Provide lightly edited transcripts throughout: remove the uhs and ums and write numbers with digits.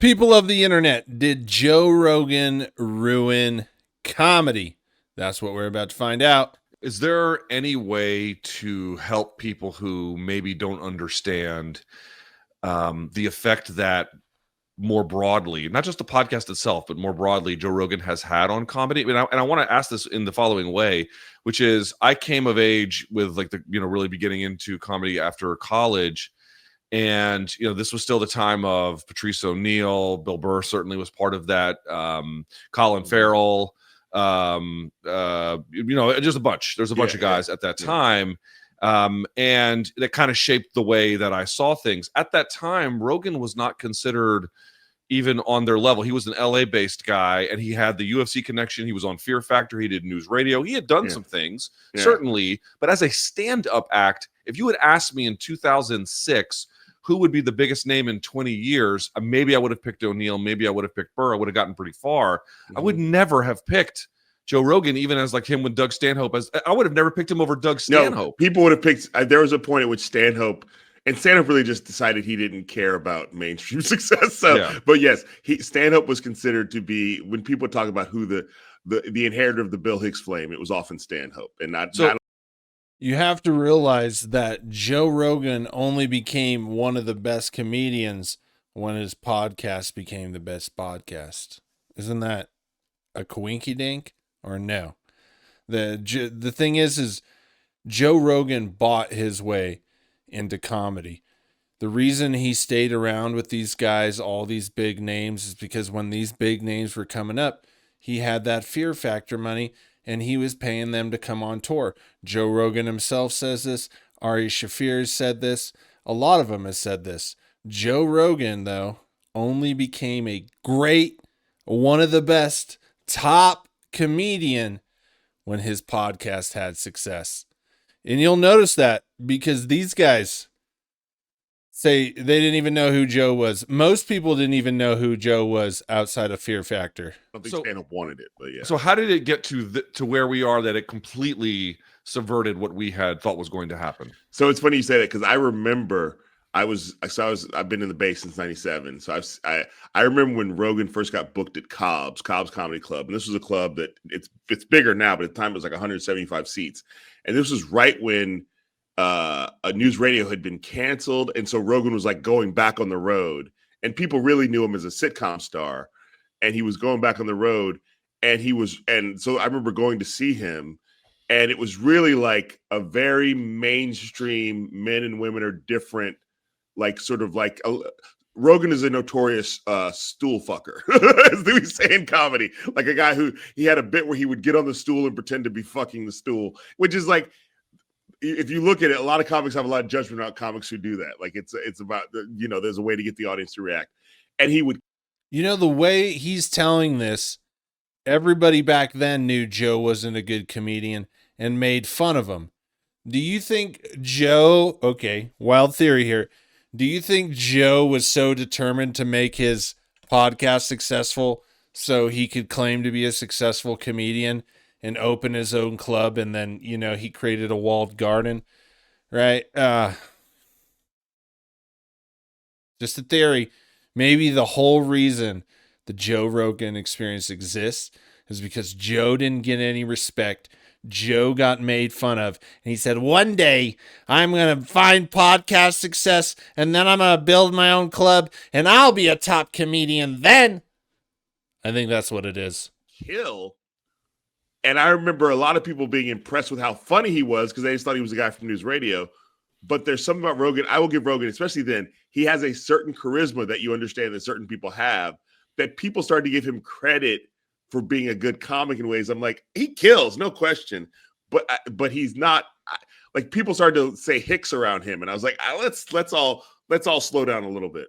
People of the internet, did Joe Rogan ruin comedy? That's what we're about to find out. Is there any way to help people who maybe don't understand the effect that more broadly, not just the podcast itself, but more broadly, Joe Rogan has had on comedy? And I want to ask this in the following way, which is I came of age with really beginning into comedy after college. And, this was still the time of Patrice O'Neill. Bill Burr certainly was part of that. Colin Farrell, just a bunch. There's a bunch of guys at that time. And that kind of shaped the way that I saw things. At that time, Rogan was not considered even on their level. He was an LA-based guy, and he had the UFC connection. He was on Fear Factor. He did news radio. He had done some things, certainly. But as a stand-up act, if you had asked me in 2006 who would be the biggest name in 20 years, maybe I would have picked O'Neill. Maybe I would have picked Burr. I would have gotten pretty far. I would never have picked Joe Rogan, even as like him with Doug Stanhope. I would have never picked him over Doug Stanhope. No, people would have picked. There was a point at which Stanhope really just decided he didn't care about mainstream success. So, but yes, Stanhope was considered to be, when people talk about who the inheritor of the Bill Hicks flame, it was often Stanhope, and not. You have to realize that Joe Rogan only became one of the best comedians when his podcast became the best podcast. Isn't that a coinky dink or no? The thing is Joe Rogan bought his way into comedy. The reason he stayed around with these guys, all these big names, is because when these big names were coming up, he had that Fear Factor money, and he was paying them to come on tour. Joe Rogan himself says this. Ari Shaffir said this. A lot of them have said this. Joe Rogan, though, only became a great, one of the best, top comedian when his podcast had success. And you'll notice that because these guys say they didn't even know who Joe was. Most people didn't even know who Joe was outside of Fear Factor. I don't think Stanhope wanted it, but yeah. So how did it get to where we are that it completely subverted what we had thought was going to happen? So it's funny you say that, because I remember I've been in the Bay since '97. So I remember when Rogan first got booked at Cobb's Comedy Club, and this was a club that it's bigger now, but at the time it was like 175 seats, and this was right when a news radio had been canceled, and so Rogan was like going back on the road, and people really knew him as a sitcom star, and he was going back on the road, and so I remember going to see him, and it was really like a very mainstream men and women are different, like sort of like Rogan is a notorious stool fucker, as we say in comedy, like a guy who he had a bit where he would get on the stool and pretend to be fucking the stool, which is like, if you look at it, a lot of comics have a lot of judgment about comics who do that. Like it's about, there's a way to get the audience to react. And he would, the way he's telling this, everybody back then knew Joe wasn't a good comedian and made fun of him. Do you think Joe, okay, wild theory here. Do you think Joe was so determined to make his podcast successful so he could claim to be a successful comedian and open his own club, and then, he created a walled garden, right? Just a theory. Maybe the whole reason the Joe Rogan experience exists is because Joe didn't get any respect. Joe got made fun of, and he said, one day I'm going to find podcast success, and then I'm going to build my own club, and I'll be a top comedian then. I think that's what it is. Kill. And I remember a lot of people being impressed with how funny he was, because they just thought he was a guy from news radio. But there's something about Rogan. I will give Rogan, especially then, he has a certain charisma that you understand that certain people have, that people started to give him credit for being a good comic in ways. I'm like, he kills, no question. But he's not, like, people started to say Hicks around him. And I was like, let's all slow down a little bit.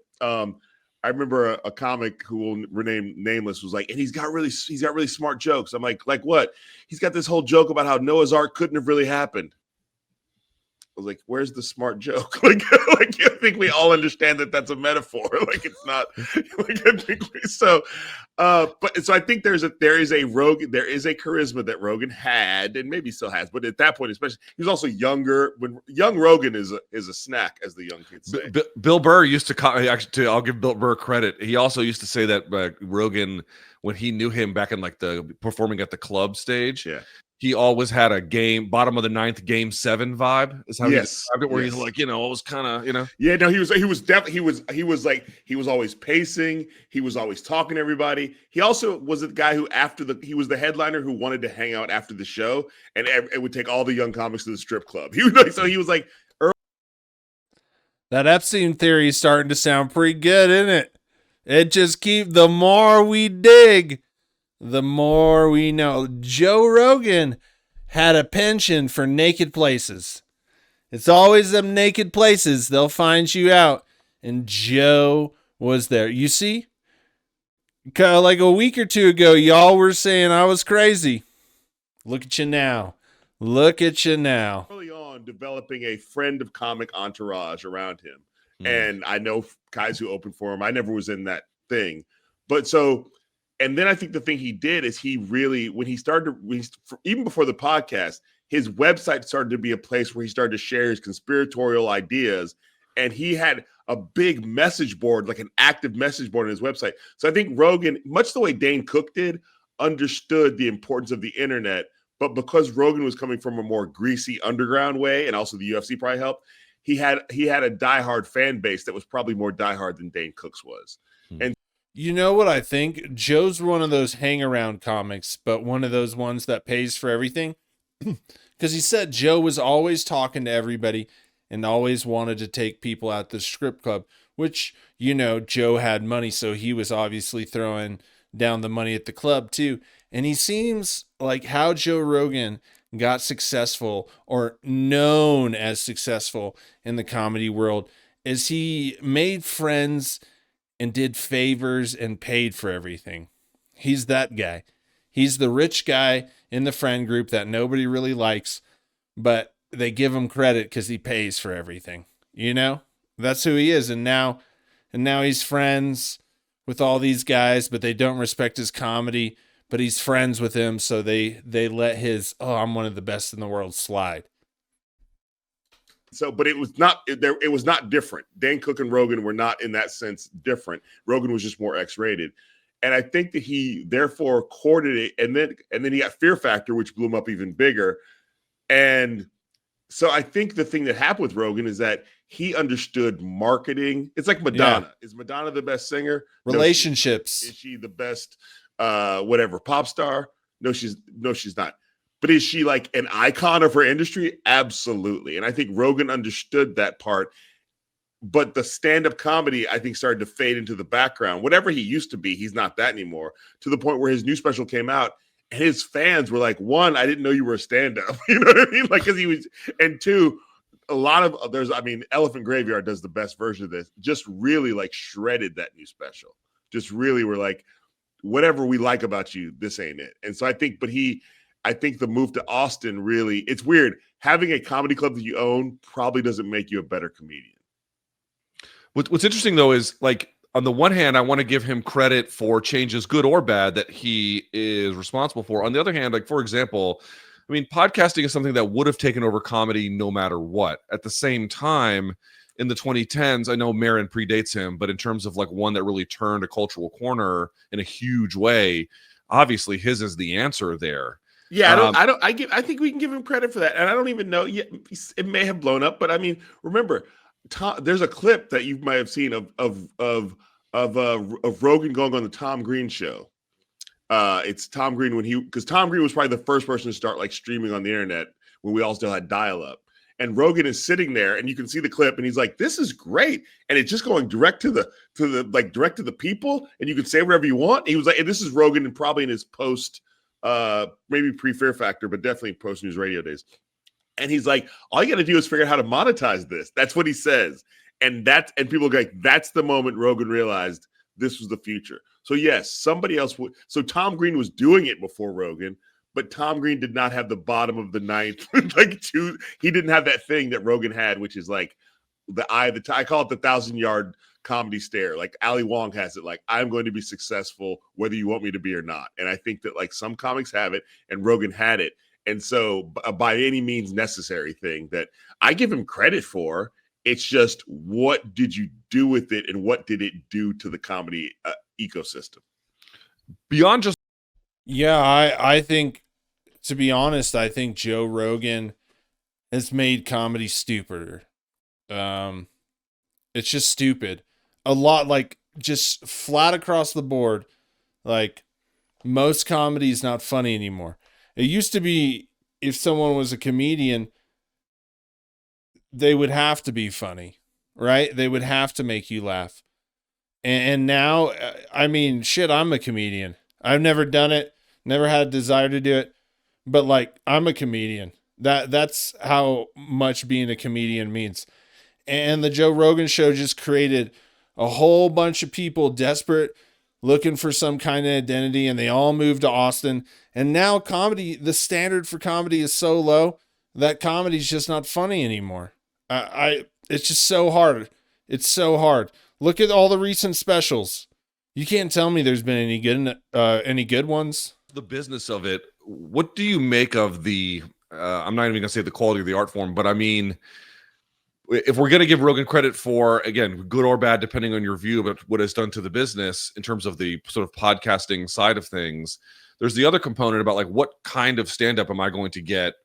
I remember a comic who will remain nameless was like, and he's got really smart jokes. I'm like what? He's got this whole joke about how Noah's Ark couldn't have really happened. was like, where's the smart joke? Like I think we all understand that that's a metaphor. Like it's not. Like I think so. But so I think there is a charisma that Rogan had, and maybe still has, but at that point, especially, he was also younger. When young Rogan is a snack, as the young kids say. Bill Burr used to actually. I'll give Bill Burr credit. He also used to say that Rogan, when he knew him back in like the performing at the club stage, he always had a bottom of the ninth, game 7 vibe. Is how he described it. Where he's like, it was kind of, Yeah, no, he was definitely he was always pacing. He was always talking to everybody. He also was the guy who he was the headliner who wanted to hang out after the show, and it would take all the young comics to the strip club. He was like. That Epstein theory is starting to sound pretty good, isn't it? It just the more we dig, the more we know. Joe Rogan had a penchant for naked places. It's always them naked places. They'll find you out. And Joe was there. You see? Like a week or two ago, y'all were saying I was crazy. Look at you now. Look at you now. Early on, developing a friend of comic entourage around him. And I know guys who opened for him. I never was in that thing. And then I think the thing he did is he really, even before the podcast, his website started to be a place where he started to share his conspiratorial ideas. And he had a big message board, like an active message board on his website. So I think Rogan, much the way Dane Cook did, understood the importance of the internet. But because Rogan was coming from a more greasy underground way, and also the UFC probably helped, he had a diehard fan base that was probably more diehard than Dane Cook's was. And you know what I think? Joe's one of those hang around comics, but one of those ones that pays for everything. Because he said Joe was always talking to everybody and always wanted to take people out to the strip club, which, Joe had money, so he was obviously throwing down the money at the club too. And he seems like how Joe Rogan got successful or known as successful in the comedy world is he made friends and did favors and paid for everything. He's that guy. He's the rich guy in the friend group that nobody really likes, but they give him credit because he pays for everything. That's who he is. And now he's friends with all these guys, but they don't respect his comedy, but he's friends with him. So they let his, I'm one of the best in the world slide. So, but it was not different. Dane Cook and Rogan were not in that sense different. Rogan was just more X-rated. And I think that he therefore courted it. And then he got Fear Factor, which blew him up even bigger. And so I think the thing that happened with Rogan is that he understood marketing. It's like Madonna. Yeah. Is Madonna the best singer? Relationships. Is she the best pop star? No, she's not. But is she like an icon of her industry? Absolutely. And I think Rogan understood that part. But the stand-up comedy, I think, started to fade into the background. Whatever he used to be, he's not that anymore, to the point where his new special came out and his fans were like, one, I didn't know you were a stand-up. You know what I mean? Like, because he was, and two, a lot of Elephant Graveyard does the best version of this, just really like shredded that new special. Just really were like, whatever we like about you, this ain't it. And so I think the move to Austin really, it's weird. Having a comedy club that you own probably doesn't make you a better comedian. What's interesting, though, is like, on the one hand, I want to give him credit for changes, good or bad, that he is responsible for. On the other hand, like, for example, I mean, podcasting is something that would have taken over comedy no matter what. At the same time, in the 2010s, I know Maron predates him, but in terms of like one that really turned a cultural corner in a huge way, obviously his is the answer there. Yeah, I think we can give him credit for that. And I don't even know yet. It may have blown up, but I mean, remember, there's a clip that you might have seen of Rogan going on the Tom Green show. It's Tom Green because Tom Green was probably the first person to start like streaming on the internet when we all still had dial-up. And Rogan is sitting there, and you can see the clip, and he's like, "This is great," and it's just going direct to the people, and you can say whatever you want. And he was like, and this is Rogan, and probably in his post, maybe pre-Fear Factor, but definitely post News Radio days. And he's like, all you got to do is figure out how to monetize this. That's what he says. And people go like, that's the moment Rogan realized this was the future. So yes, somebody else would. So Tom Green was doing it before Rogan, but Tom Green did not have the bottom of the ninth. He didn't have that thing that Rogan had, which is like I call it the 1,000-yard comedy stare. Like Ali Wong has it, like, I'm going to be successful whether you want me to be or not. And I think that like some comics have it, and Rogan had it. And so by any means necessary thing that I give him credit for. It's just, what did you do with it, and what did it do to the comedy ecosystem? Beyond just, Yeah, I think, to be honest, I think Joe Rogan has made comedy stupider. It's just stupid. A lot, like, just flat across the board. Like, most comedy is not funny anymore. It used to be, if someone was a comedian, they would have to be funny, right? They would have to make you laugh. And now, I mean, shit, I'm a comedian. I've never done it, never had a desire to do it, but like, I'm a comedian. That's how much being a comedian means. And the Joe Rogan show just created a whole bunch of people desperate, looking for some kind of identity, and they all moved to Austin. And now comedy, the standard for comedy is so low that comedy's just not funny anymore. It's just so hard. It's so hard. Look at all the recent specials. You can't tell me there's been any good ones. the business of it, what do you make of the, I'm not even going to say the quality of the art form, but I mean, if we're going to give Rogan credit for, again, good or bad, depending on your view about what it's done to the business in terms of the sort of podcasting side of things, there's the other component about like, what kind of stand-up am I going to get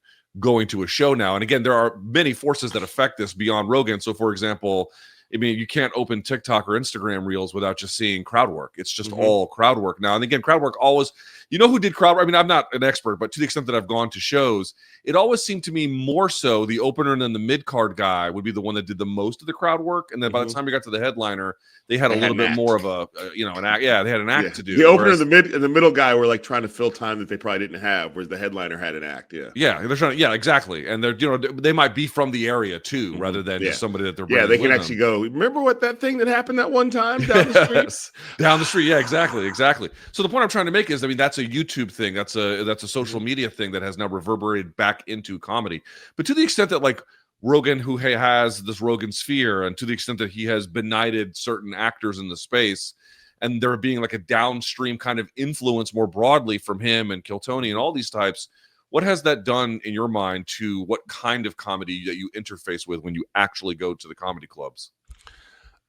going to a show now? And again, there are many forces that affect this beyond Rogan. So for example, I mean, you can't open TikTok or Instagram reels without just seeing Crowdwork. It's just all Crowdwork now. And again, Crowdwork always, you know who did Crowdwork? I mean, I'm not an expert, but to the extent that I've gone to shows, it always seemed to me more so the opener and then the mid-card guy would be the one that did the most of the crowd work. And then by the time you got to the headliner, they had a little bit more of a, an act. Yeah, they had an act to do. The opener, the mid, and the middle guy were like trying to fill time that they probably didn't have, whereas the headliner had an act. Yeah, they're trying to, exactly. And they're, they might be from the area too, rather than just somebody that they're bringing they can actually go, remember what that thing that happened that one time down the street? Down the street. Yeah, exactly. So the point I'm trying to make is, I mean, that's a YouTube thing. That's a social media thing that has now reverberated back into comedy. But to the extent that like Rogan, who has this Rogan sphere, and to the extent that he has benighted certain actors in the space, and there being like a downstream kind of influence more broadly from him and Kiltony and all these types, what has that done in your mind to what kind of comedy that you interface with when you actually go to the comedy clubs?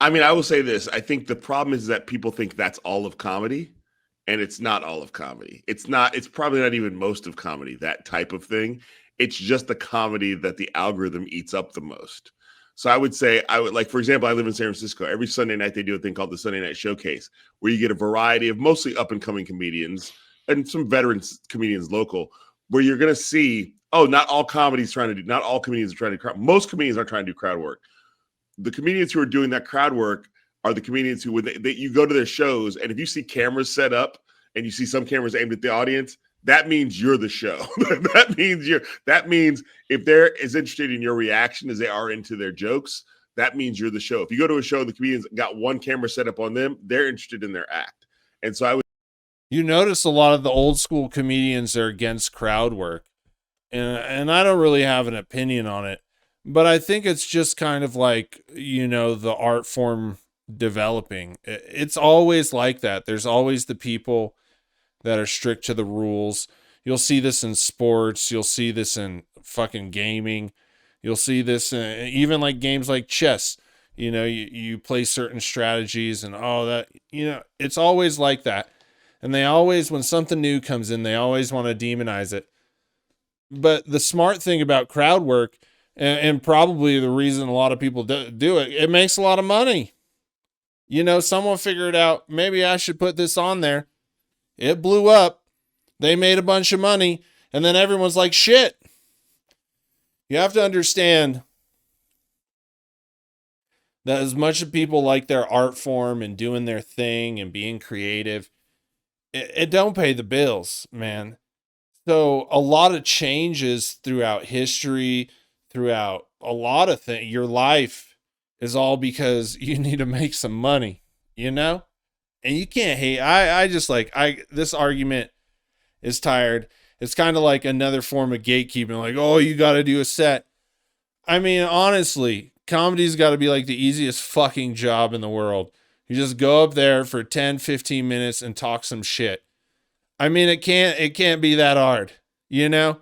I mean, I will say this. I think the problem is that people think that's all of comedy, and it's not all of comedy. It's probably not even most of comedy, that type of thing. It's just the comedy that the algorithm eats up the most. So I would say, for example, I live in San Francisco. Every Sunday night, they do a thing called the Sunday Night Showcase, where you get a variety of mostly up and coming comedians and some veteran comedians local, where you're going to see, not all comedians are trying to do crowd. Most comedians aren't trying to do crowd work. The comedians who are doing that crowd work are the comedians who, you go to their shows, and if you see cameras set up and you see some cameras aimed at the audience, that means you're the show. That means if they're as interested in your reaction as they are into their jokes, that means you're the show. If you go to a show, the comedians got one camera set up on them, they're interested in their act. And so you notice a lot of the old school comedians are against crowd work. And I don't really have an opinion on it, but I think it's just kind of like, the art form developing. It's always like that. There's always the people that are strict to the rules. You'll see this in sports. You'll see this in fucking gaming. You'll see this in, even like games like chess. You play certain strategies and it's always like that. And they always, when something new comes in, they always want to demonize it. But the smart thing about crowd work, and probably the reason a lot of people do it, it makes a lot of money. Someone figured out, maybe I should put this on there. It blew up. They made a bunch of money. And then everyone's like, shit. You have to understand that as much as people like their art form and doing their thing and being creative, it don't pay the bills, man. So a lot of changes throughout history, throughout a lot of things, your life is all because you need to make some money, And you can't hate. I just this argument is tired. It's kind of like another form of gatekeeping, like, oh, you got to do a set. I mean, honestly, comedy's got to be like the easiest fucking job in the world. You just go up there for 10, 15 minutes and talk some shit. I mean, it can't be that hard, you know?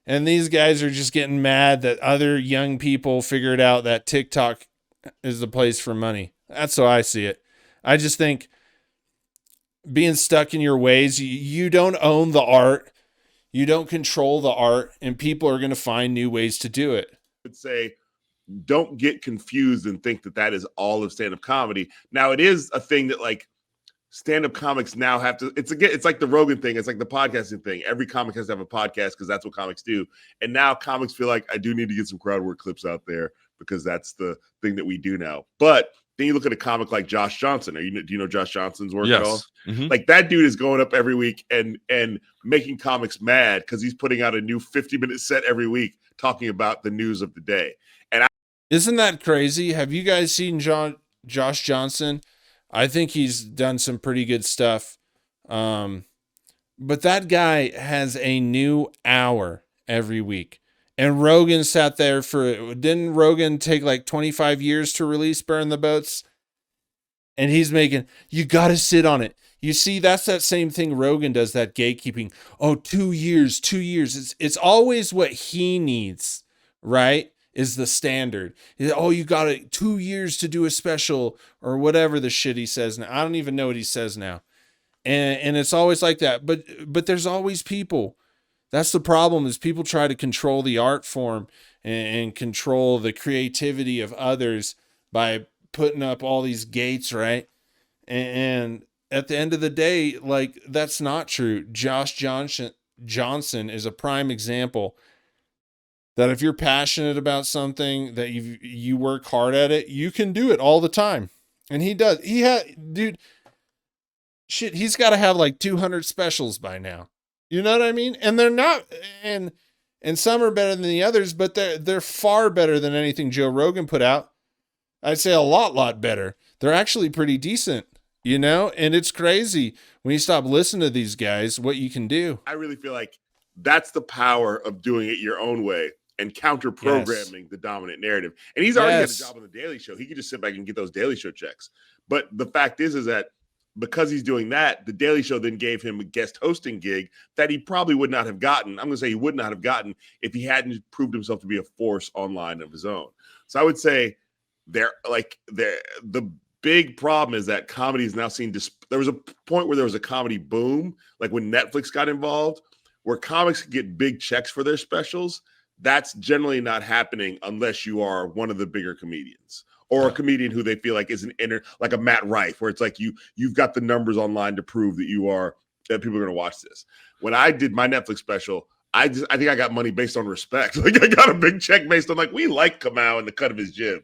And these guys are just getting mad that other young people figured out that TikTok is the place for money. That's how I see it. I just think being stuck in your ways, you don't own the art. You don't control the art, and people are going to find new ways to do it. I would say, don't get confused and think that that is all of stand-up comedy. Now, it is a thing that like stand-up comics now have to, it's like the Rogan thing. It's like the podcasting thing. Every comic has to have a podcast because that's what comics do. And now comics feel like I do need to get some Crowdwork clips out there because that's the thing that we do now. But then you look at a comic like Josh Johnson. Do you know Josh Johnson's work at all? Mm-hmm. Like that dude is going up every week and making comics mad because he's putting out a new 50-minute set every week talking about the news of the day. And isn't that crazy? Have you guys seen Josh Johnson? I think he's done some pretty good stuff. But that guy has a new hour every week. And Rogan sat there didn't Rogan take like 25 years to release Burn the Boats? And he's making, you got to sit on it. You see, that's that same thing Rogan does, that gatekeeping. Oh, 2 years. It's always what he needs, right? Is the standard. Oh, you got 2 years to do a special or whatever the shit he says now. I don't even know what he says now. And it's always like that. But there's always people. That's the problem, is people try to control the art form and control the creativity of others by putting up all these gates, right? And at the end of the day, like, that's not true. Josh Johnson is a prime example that if you're passionate about something, that you work hard at it, you can do it all the time. And he does. Dude, shit, he's got to have like 200 specials by now. You know what I mean? And they're not, and some are better than the others, but they're far better than anything Joe Rogan put out. I'd say a lot better. They're actually pretty decent, you know? And it's crazy when you stop listening to these guys, what you can do. I really feel like that's the power of doing it your own way and counter-programming the dominant narrative. And he's already got a job on the Daily Show. He could just sit back and get those Daily Show checks. But the fact is that because he's doing that, the Daily Show then gave him a guest hosting gig that he probably would not have gotten. I'm going to say he would not have gotten if he hadn't proved himself to be a force online of his own. So I would say the big problem is that comedy is now seen. There was a point where there was a comedy boom, like when Netflix got involved, where comics get big checks for their specials. That's generally not happening unless you are one of the bigger comedians. Or a comedian who they feel like is like a Matt Rife, where it's like you've got the numbers online to prove that that people are going to watch this. When I did my Netflix special, I think I got money based on respect. Like I got a big check based on like, we like Kamau and the cut of his jib.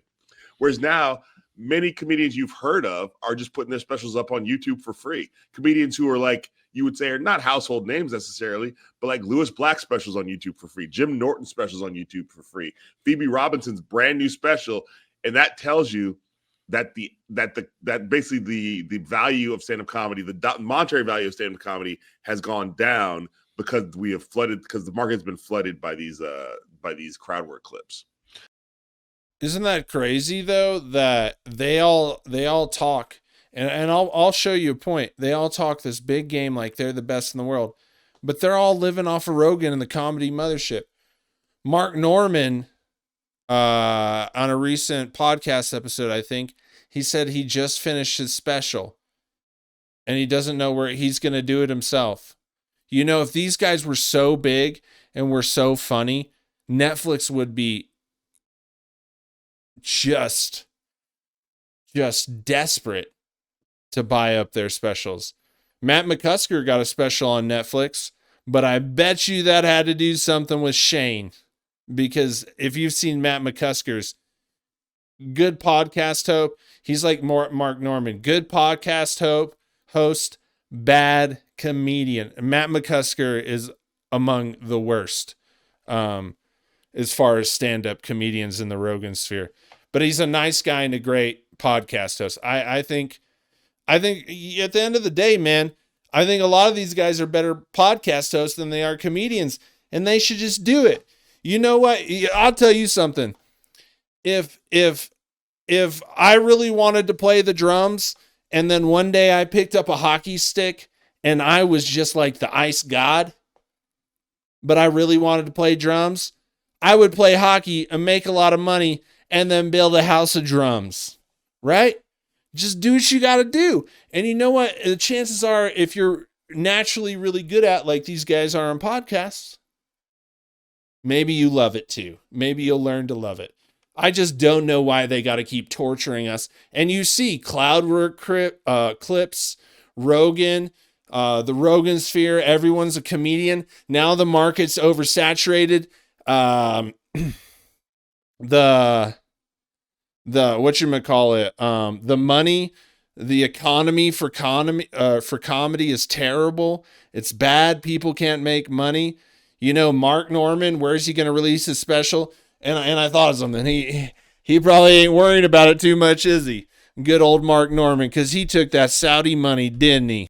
Whereas now, many comedians you've heard of are just putting their specials up on YouTube for free. Comedians who are like, you would say, are not household names necessarily, but like Lewis Black specials on YouTube for free, Jim Norton specials on YouTube for free, Phoebe Robinson's brand new special. And that tells you that basically the value of stand-up comedy, the monetary value of stand-up comedy has gone down because the market has been flooded by these Crowdwork clips. Isn't that crazy though, that they all talk, and I'll show you a point. They all talk this big game like they're the best in the world, but they're all living off of Rogan and the comedy mothership. Mark Norman, on a recent podcast episode, I think he said he just finished his special and he doesn't know where he's going to do it himself. You know, if these guys were so big and were so funny, Netflix would be just desperate to buy up their specials. Matt McCusker got a special on Netflix, but I bet you that had to do something with Shane. Because if you've seen Matt McCusker's, good podcast he's like Mark Norman, good podcast host, bad comedian. Matt McCusker is among the worst as far as stand-up comedians in the Rogan sphere. But he's a nice guy and a great podcast host. I think at the end of the day, man, I think a lot of these guys are better podcast hosts than they are comedians, and they should just do it. You know what? I'll tell you something. If I really wanted to play the drums, and then one day I picked up a hockey stick and I was just like the ice god, but I really wanted to play drums, I would play hockey and make a lot of money and then build a house of drums, right? Just do what you got to do. And you know what? The chances are, if you're naturally really good at, like these guys are on podcasts, maybe you love it too. Maybe you'll learn to love it. I just don't know why they got to keep torturing us. And you see Crowdwork clips, Rogan, the Rogan sphere, everyone's a comedian. Now the market's oversaturated. The whatchamacallit, the money, the economy for comedy is terrible. It's bad. People can't make money. You know, Mark Norman, where's he going to release his special? And I thought of something. He probably ain't worried about it too much, is he? Good old Mark Norman, because he took that Saudi money, didn't he?